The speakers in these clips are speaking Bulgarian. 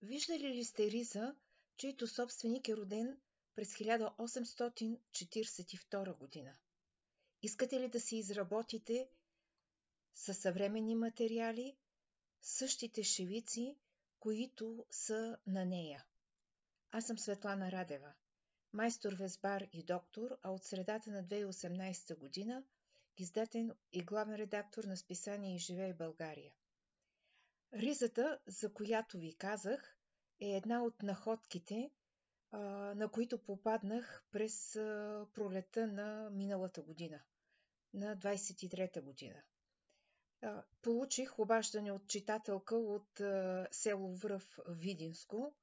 Виждали ли сте риза, чийто собственик е роден през 1842 година? Искате ли да си изработите със съвременни материали същите шевици, които са на нея? Аз съм Светлана Радева, майстор везбар и доктор, а от средата на 2018 година издател и главен редактор на списание "Изживей България". Ризата, за която ви казах, е една от находките, на които попаднах през пролета на миналата година, на 23-та година. Получих обаждане от читателка от село Връв, Видинско,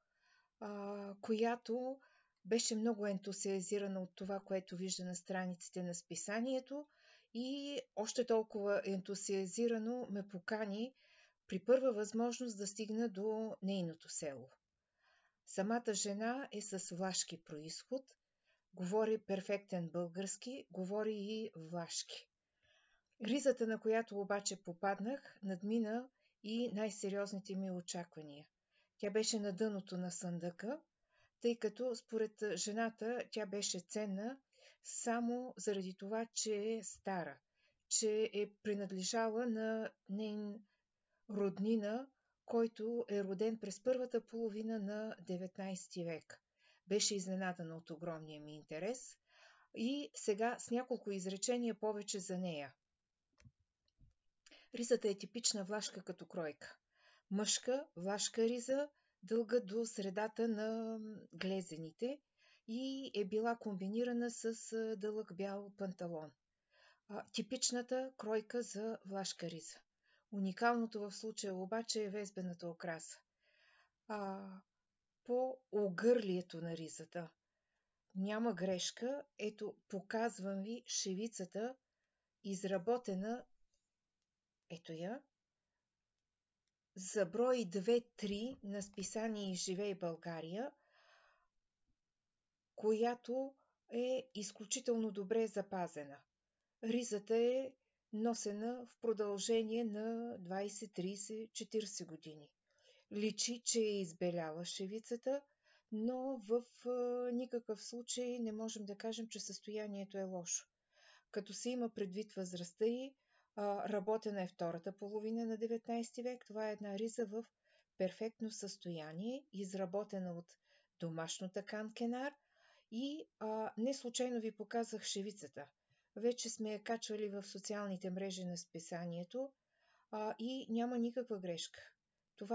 която беше много ентусиазирана от това, което вижда на страниците на списанието, и още толкова ентусиазирано ме покани при първа възможност да стигна до нейното село. Самата жена е с влашки происход, говори перфектен български, говори и влашки. Ризата, на която обаче попаднах, надмина и най-сериозните ми очаквания. Тя беше на дъното на съндъка, тъй като според жената тя беше ценна само заради това, че е стара, че е принадлежала на нейн роднина, който е роден през първата половина на 19 век. Беше изненадана от огромния ми интерес и сега с няколко изречения повече за нея. Ризата е типична влашка като кройка. Мъжка влашка риза, дълга до средата на глезените, и е била комбинирана с дълъг бял панталон. Типичната кройка за влашка риза. Уникалното в случая обаче е везбената окраса. По огърлието на ризата няма грешка. Ето, показвам ви шевицата, изработена, ето я, за брой 2-3 на списание "Изживей България", която е изключително добре запазена. Ризата е носена в продължение на 20, 30, 40 години. Личи, че е избеляла шевицата, но в никакъв случай не можем да кажем, че състоянието е лошо. Като се има предвид възрастта й, работена е втората половина на 19 век. Това е една риза в перфектно състояние, изработена от домашно такан кенар, и не случайно ви показах шевицата. Вече сме я качвали в социалните мрежи на списанието и няма никаква грешка.